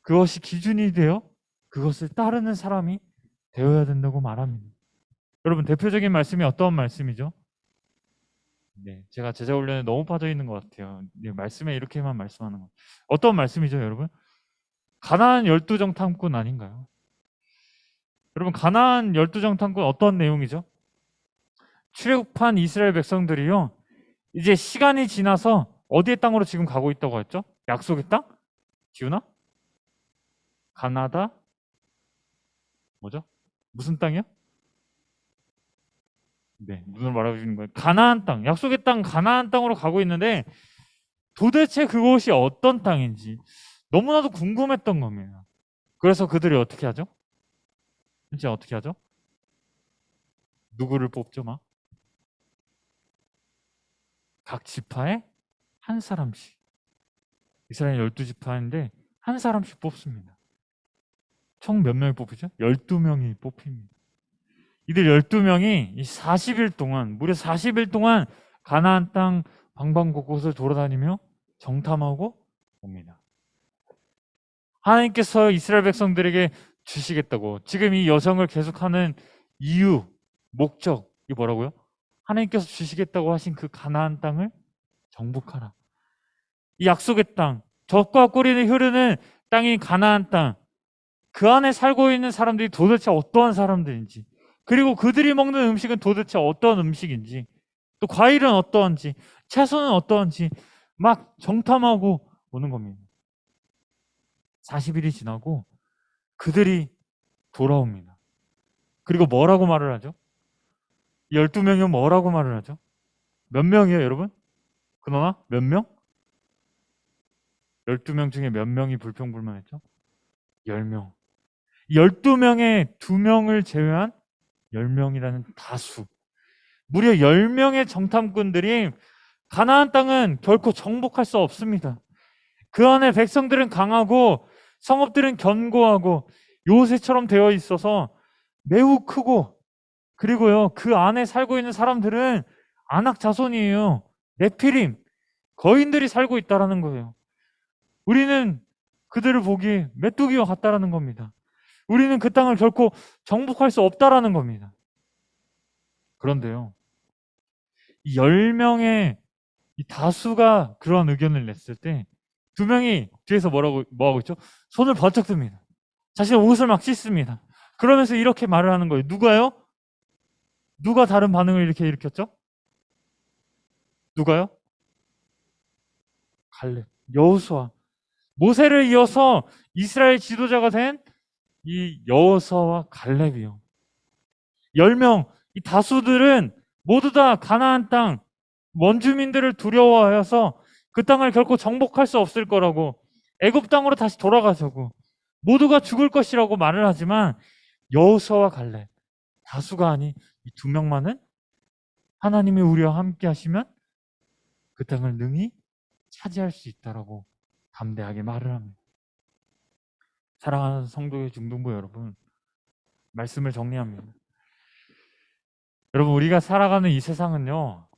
그것이 기준이 되어 그것을 따르는 사람이 되어야 된다고 말합니다. 여러분 대표적인 말씀이 어떤 말씀이죠? 네, 제가 제자 훈련에 너무 빠져 있는 것 같아요. 네, 말씀에 이렇게만 말씀하는 거. 어떤 말씀이죠, 여러분? 가나안 12정 탐꾼 아닌가요? 여러분 가나안 12정 탐꾼 어떤 내용이죠? 출애굽한 이스라엘 백성들이요 이제 시간이 지나서 어디의 땅으로 지금 가고 있다고 했죠? 약속의 땅? 기훈아? 가나다? 뭐죠? 무슨 땅이요? 네, 무슨 말하고 있는 거예요? 가나안 땅, 약속의 땅 가나안 땅으로 가고 있는데 도대체 그곳이 어떤 땅인지 너무나도 궁금했던 겁니다. 그래서 그들이 어떻게 하죠? 진짜 어떻게 하죠? 누구를 뽑죠, 막? 각 지파에 한 사람씩. 이스라엘 12지파인데 한 사람씩 뽑습니다. 총 몇 명이 뽑히죠? 12명이 뽑힙니다. 이들 12명이 40일 동안, 무려 40일 동안 가나안 땅 방방곳곳을 돌아다니며 정탐하고 옵니다. 하나님께서 이스라엘 백성들에게 주시겠다고 지금 이 여정을 계속하는 이유, 목적, 이게 뭐라고요? 하나님께서 주시겠다고 하신 그 가나안 땅을 정복하라. 이 약속의 땅, 젖과 꿀이 흐르는 땅인 가나안 땅, 그 안에 살고 있는 사람들이 도대체 어떠한 사람들인지, 그리고 그들이 먹는 음식은 도대체 어떤 음식인지, 또 과일은 어떠한지, 채소는 어떠한지 막 정탐하고 오는 겁니다. 40일이 지나고 그들이 돌아옵니다. 그리고 뭐라고 말을 하죠? 12명이면 뭐라고 말을 하죠? 몇 명이에요, 여러분? 그러나 몇 명? 12명 중에 몇 명이 불평불만했죠? 10명. 12명에 2명을 제외한 10명이라는 다수. 무려 10명의 정탐꾼들이 가나안 땅은 결코 정복할 수 없습니다. 그 안에 백성들은 강하고 성읍들은 견고하고 요새처럼 되어 있어서 매우 크고, 그리고요 그 안에 살고 있는 사람들은 아낙 자손이에요. 네피림, 거인들이 살고 있다라는 거예요. 우리는 그들을 보기에 메뚜기와 같다라는 겁니다. 우리는 그 땅을 결코 정복할 수 없다라는 겁니다. 그런데요, 이 10명의 이 다수가 그러한 의견을 냈을 때 2명이 뒤에서 뭐하고 있죠? 손을 번쩍 듭니다. 자신의 옷을 막 씻습니다. 그러면서 이렇게 말을 하는 거예요. 누가요? 누가 다른 반응을 이렇게 일으켰죠? 누가요? 갈렙, 여호수아, 모세를 이어서 이스라엘 지도자가 된 이 여호수아와 갈렙이요. 10명, 이 다수들은 모두 다 가나안 땅 원주민들을 두려워하여서 그 땅을 결코 정복할 수 없을 거라고, 애굽 땅으로 다시 돌아가자고, 모두가 죽을 것이라고 말을 하지만 여호수아와 갈렙, 다수가 아닌 이 2명만은 하나님이 우리와 함께 하시면 그 땅을 능히 차지할 수 있다라고 담대하게 말을 합니다. 사랑하는 성도의 중등부 여러분, 말씀을 정리합니다. 여러분, 우리가 살아가는 이 세상은요,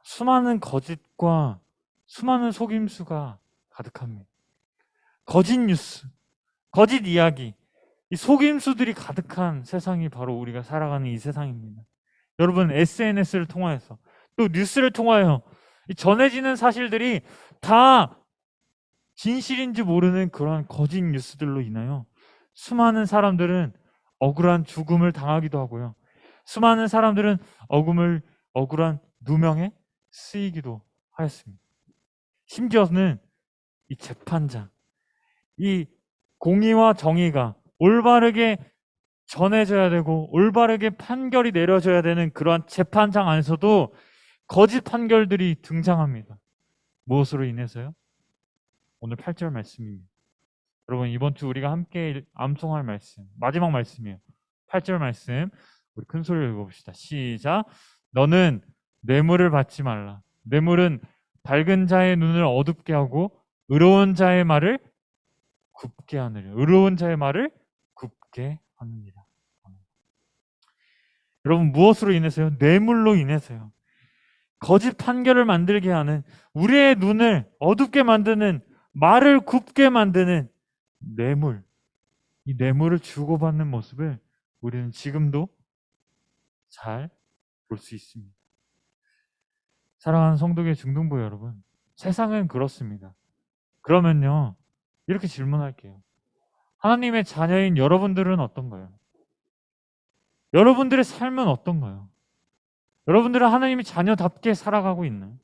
수많은 거짓과 수많은 속임수가 가득합니다. 거짓 뉴스, 거짓 이야기, 이 속임수들이 가득한 세상이 바로 우리가 살아가는 이 세상입니다. 여러분, SNS를 통하여서 또 뉴스를 통하여 이 전해지는 사실들이 다 진실인지 모르는 그러한 거짓 뉴스들로 인하여 수많은 사람들은 억울한 죽음을 당하기도 하고요. 수많은 사람들은 억울한 누명에 쓰이기도 하였습니다. 심지어는 이 재판장, 이 공의와 정의가 올바르게 전해져야 되고 올바르게 판결이 내려져야 되는 그러한 재판장 안에서도 거짓 판결들이 등장합니다. 무엇으로 인해서요? 오늘 8절 말씀입니다. 여러분, 이번 주 우리가 함께 암송할 말씀, 마지막 말씀이에요. 8절 말씀 우리 큰 소리로 읽어봅시다. 시작. 너는 뇌물을 받지 말라. 뇌물은 밝은 자의 눈을 어둡게 하고 의로운 자의 말을 굽게 하느라. 의로운 자의 말을 굽게 하느니라. 여러분, 무엇으로 인해서요? 뇌물로 인해서요. 거짓 판결을 만들게 하는, 우리의 눈을 어둡게 만드는, 말을 굽게 만드는 뇌물, 이 뇌물을 주고받는 모습을 우리는 지금도 잘 볼 수 있습니다. 사랑하는 성도의 중등부 여러분, 세상은 그렇습니다. 그러면요, 이렇게 질문할게요. 하나님의 자녀인 여러분들은 어떤가요? 여러분들의 삶은 어떤가요? 여러분들은 하나님의 자녀답게 살아가고 있나요?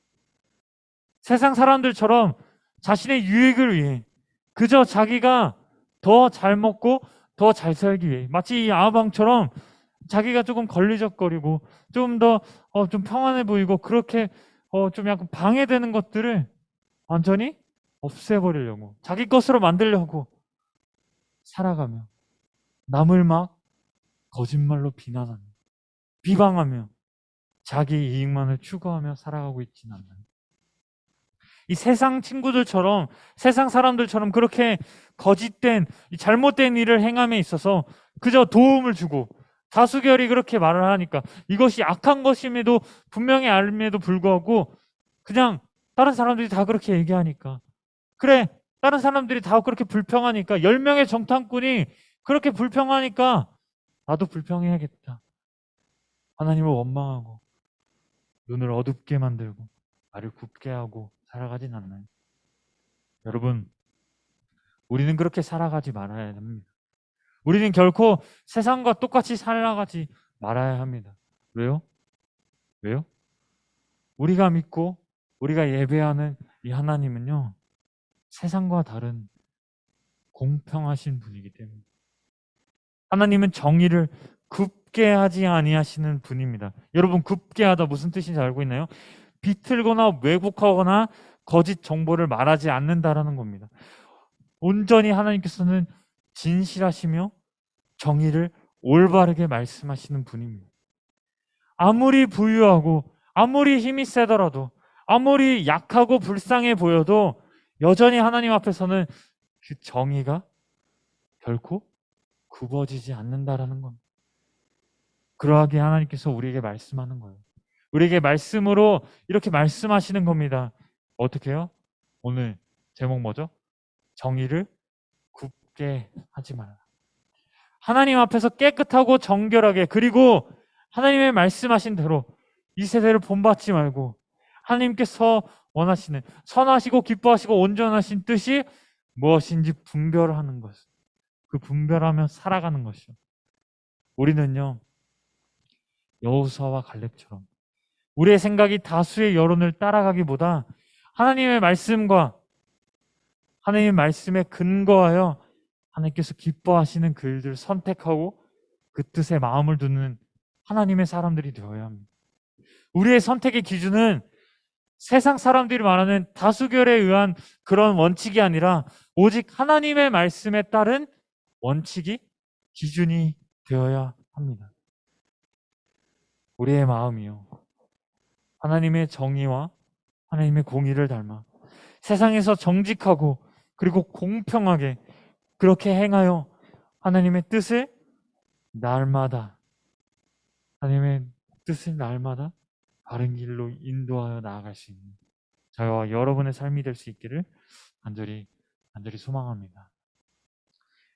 세상 사람들처럼 자신의 유익을 위해 그저 자기가 더 잘 먹고 더 잘 살기 위해, 마치 이 아방처럼 자기가 조금 걸리적거리고 좀 더 좀 평안해 보이고 그렇게 좀 약간 방해되는 것들을 완전히 없애버리려고, 자기 것으로 만들려고 살아가며 남을 막 거짓말로 비난하며 비방하며 자기 이익만을 추구하며 살아가고 있지는 않나요? 이 세상 친구들처럼, 세상 사람들처럼 그렇게 거짓된, 잘못된 일을 행함에 있어서 그저 도움을 주고, 다수결이 그렇게 말을 하니까 이것이 악한 것임에도 분명히 알음에도 불구하고 그냥 다른 사람들이 다 그렇게 얘기하니까, 그래, 다른 사람들이 다 그렇게 불평하니까, 10명의 정탐꾼이 그렇게 불평하니까 나도 불평해야겠다. 하나님을 원망하고 눈을 어둡게 만들고 말을 굽게 하고 살아가진 않나요? 여러분, 우리는 그렇게 살아가지 말아야 합니다. 우리는 결코 세상과 똑같이 살아가지 말아야 합니다. 왜요? 왜요? 우리가 믿고 우리가 예배하는 이 하나님은요, 세상과 다른 공평하신 분이기 때문에, 하나님은 정의를 굽게 하지 아니하시는 분입니다. 여러분, 굽게 하다 무슨 뜻인지 알고 있나요? 비틀거나 왜곡하거나 거짓 정보를 말하지 않는다라는 겁니다. 온전히 하나님께서는 진실하시며 정의를 올바르게 말씀하시는 분입니다. 아무리 부유하고 아무리 힘이 세더라도, 아무리 약하고 불쌍해 보여도 여전히 하나님 앞에서는 그 정의가 결코 굽어지지 않는다라는 겁니다. 그러하게 하나님께서 우리에게 말씀하는 거예요. 우리에게 말씀으로 이렇게 말씀하시는 겁니다. 어떻게 해요? 오늘 제목 뭐죠? 정의를 굽게 하지 말라. 하나님 앞에서 깨끗하고 정결하게, 그리고 하나님의 말씀하신 대로 이 세대를 본받지 말고 하나님께서 원하시는 선하시고 기뻐하시고 온전하신 뜻이 무엇인지 분별하는 것, 그 분별하며 살아가는 것이요. 우리는요, 여호수아와 갈렙처럼 우리의 생각이 다수의 여론을 따라가기보다 하나님의 말씀과 하나님의 말씀에 근거하여 하나님께서 기뻐하시는 그 일들을 선택하고 그 뜻에 마음을 두는 하나님의 사람들이 되어야 합니다. 우리의 선택의 기준은 세상 사람들이 말하는 다수결에 의한 그런 원칙이 아니라 오직 하나님의 말씀에 따른 원칙이 기준이 되어야 합니다. 우리의 마음이요, 하나님의 정의와 하나님의 공의를 닮아 세상에서 정직하고 그리고 공평하게 그렇게 행하여 하나님의 뜻을 날마다 바른 길로 인도하여 나아갈 수 있는 저와 여러분의 삶이 될 수 있기를 간절히 소망합니다.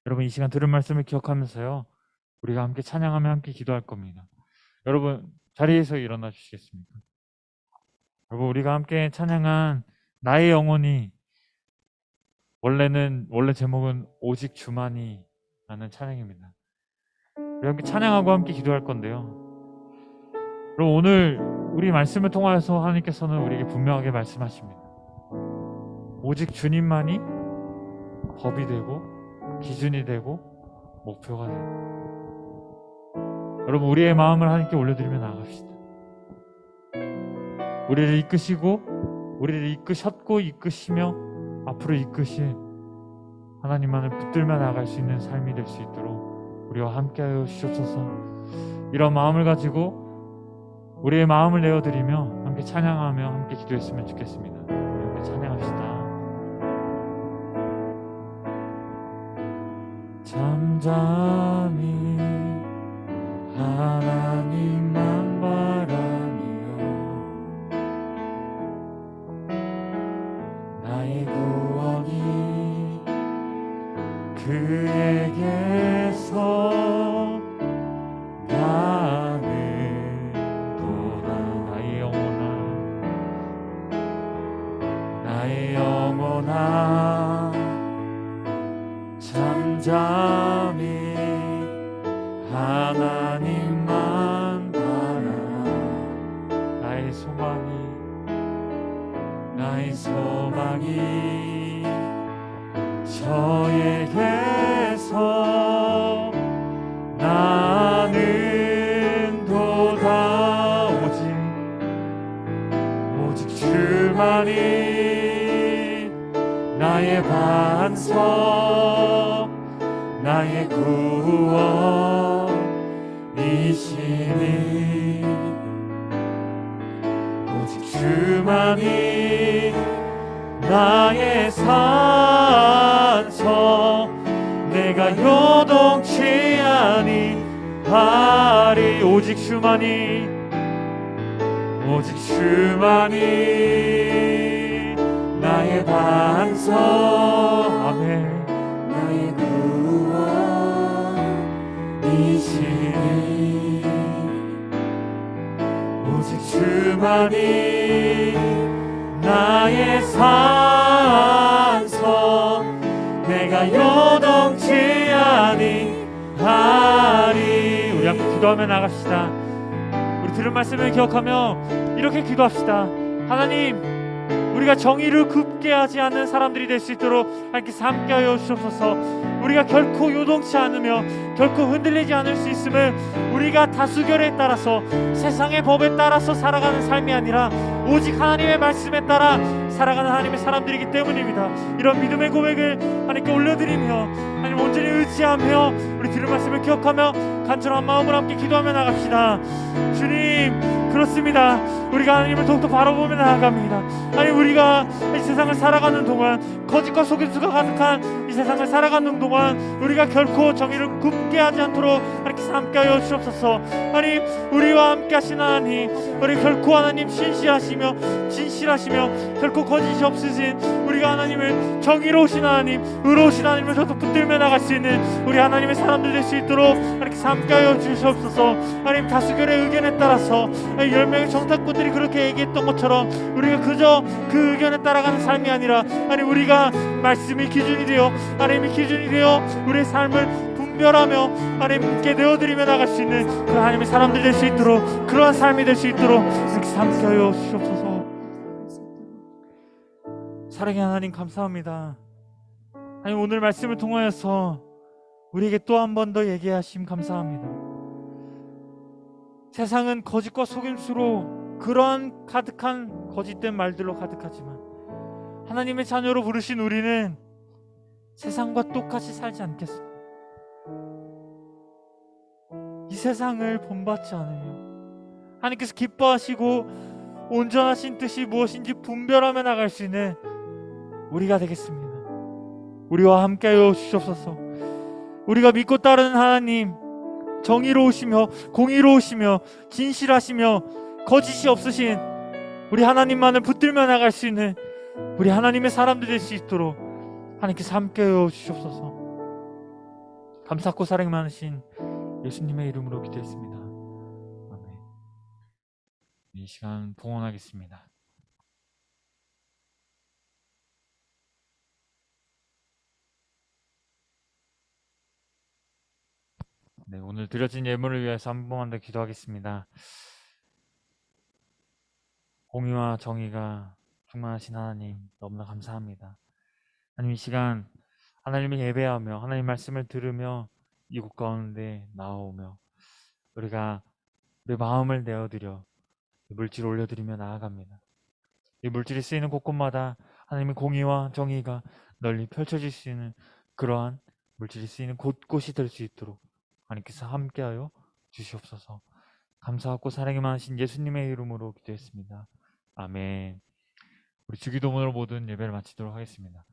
여러분, 이 시간 들은 말씀을 기억하면서요, 우리가 함께 찬양하며 함께 기도할 겁니다. 여러분, 자리에서 일어나 주시겠습니까? 여러분, 우리가 함께 찬양한 나의 영혼이, 원래 제목은 오직 주만이 라는 찬양입니다. 우리 함께 찬양하고 함께 기도할 건데요, 여러분, 오늘 우리 말씀을 통하여서 하나님께서는 우리에게 분명하게 말씀하십니다. 오직 주님만이 법이 되고 기준이 되고 목표가 되고, 여러분, 우리의 마음을 하나님께 올려드리며 나아갑시다. 우리를 이끄시고 우리를 이끄셨고 이끄시며 앞으로 이끄실 하나님만을 붙들며 나아갈 수 있는 삶이 될 수 있도록 우리와 함께하여 주시옵소서. 이런 마음을 가지고 우리의 마음을 내어드리며 함께 찬양하며 함께 기도했으면 좋겠습니다. 우리 함께 찬양합시다. 잠잠히 하나님만 바라며 나의 구원이 그에게서 나는 도다. 나의 영혼아 잠잠히 하나님만 바라라. 나의 소망이 저에게서 나는 도다. 오직 주만이 나의 반석, 나의 구원이시니 오직 주만이 나의 산성, 내가 요동치 아니하리. 오직 주만이 나의 반석, 아멘, 나의 구원이시니 오직 주만이 나의 산성, 내가 요동치 아니하리. 우리 함께 기도하며 나갑시다. 우리 들은 말씀을 기억하며 이렇게 기도합시다. 하나님, 우리가 정의를 굽게 하지 않는 사람들이 될 수 있도록 하나님께서 함께하여 주옵소서. 우리가 결코 요동치 않으며 결코 흔들리지 않을 수 있음을, 우리가 다수결에 따라서 세상의 법에 따라서 살아가는 삶이 아니라 오직 하나님의 말씀에 따라 살아가는 하나님의 사람들이기 때문입니다. 이런 믿음의 고백을 하나님께 올려드리며 하나님 온전히 의지하며 우리 들은 말씀을 기억하며 간절한 마음으로 함께 기도하며 나갑시다. 주님, 그렇습니다. 우리가 하나님을 더욱더 바라보며 나아갑니다. 하나님, 우리가 이 세상을 살아가는 동안, 거짓과 속임수가 가득한 이 세상을 살아가는 동안 우리가 결코 정의를 굽게 하지 않도록 하나님께서 함께하여 주옵소서. 하나님, 우리와 함께 하신 하나님, 우리 결코 하나님 진실하시며 결코 거짓이 없으신 우리가 하나님을 정의로우신 하나님, 의로우신 하나님을 더욱더 붙들며 나갈 수 있는 우리 하나님의 사람들 될 수 있도록 하나님께서 함께하여 주시옵소서. 하나님, 다수결의 의견에 따라서 10명의 정탐꾼들이 그렇게 얘기했던 것처럼 우리가 그저 그 의견에 따라가는 삶이 아니라 하나님, 우리가 말씀이 기준이 되어 하나님이 기준이 되어 우리의 삶을 분별하며 하나님께 내어드리며 나갈 수 있는 그 하나님의 사람들 될 수 있도록, 그러한 삶이 될 수 있도록 이렇게 함께하여 주시옵소서. 사랑의 하나님, 감사합니다. 하나님, 오늘 말씀을 통하여서 우리에게 또 한 번 더 얘기하심 감사합니다. 세상은 거짓과 속임수로 그러한 가득한 거짓된 말들로 가득하지만 하나님의 자녀로 부르신 우리는 세상과 똑같이 살지 않겠습니다. 이 세상을 본받지 않으며 하나님께서 기뻐하시고 온전하신 뜻이 무엇인지 분별하며 나갈 수 있는 우리가 되겠습니다. 우리와 함께하여 주시옵소서. 우리가 믿고 따르는 하나님, 정의로우시며 공의로우시며 진실하시며 거짓이 없으신 우리 하나님만을 붙들며 나갈 수 있는 우리 하나님의 사람들 될 수 있도록 하나님께서 함께하여 주시옵소서. 감사하고 사랑 많으신 예수님의 이름으로 기도했습니다. 아멘. 이 시간 봉헌하겠습니다. 네, 오늘 드려진 예물을 위해서 한 번만 더 기도하겠습니다. 공의와 정의가 충만하신 하나님, 너무나 감사합니다. 하나님, 이 시간 하나님을 예배하며 하나님 말씀을 들으며 이곳 가운데 나오며 우리가 우리 마음을 내어드려 물질을 올려드리며 나아갑니다. 이 물질이 쓰이는 곳곳마다 하나님의 공의와 정의가 널리 펼쳐질 수 있는 그러한 물질이 쓰이는 곳곳이 될 수 있도록 하나님께서 함께하여 주시옵소서. 감사하고 사랑이 많으신 예수님의 이름으로 기도했습니다. 아멘. 우리 주기도문으로 모든 예배를 마치도록 하겠습니다.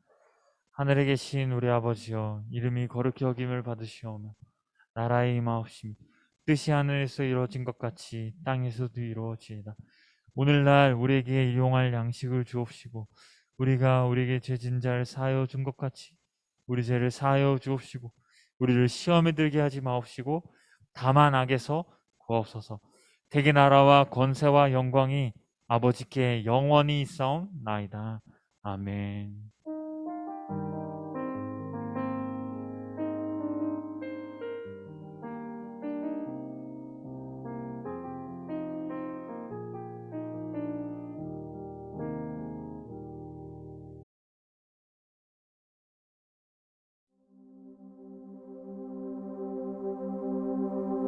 하늘에 계신 우리 아버지여, 이름이 거룩히 여김을 받으시오며 나라의 임하옵시며 뜻이 하늘에서 이루어진 것 같이 땅에서도 이루어지이다. 오늘날 우리에게 일용할 양식을 주옵시고 우리가 우리에게 죄진 자를 사하여 준 것 같이 우리 죄를 사하여 주옵시고 우리를 시험에 들게 하지 마옵시고 다만 악에서 구하옵소서. 대개 나라와 권세와 영광이 아버지께 영원히 있사옵나이다. 아멘.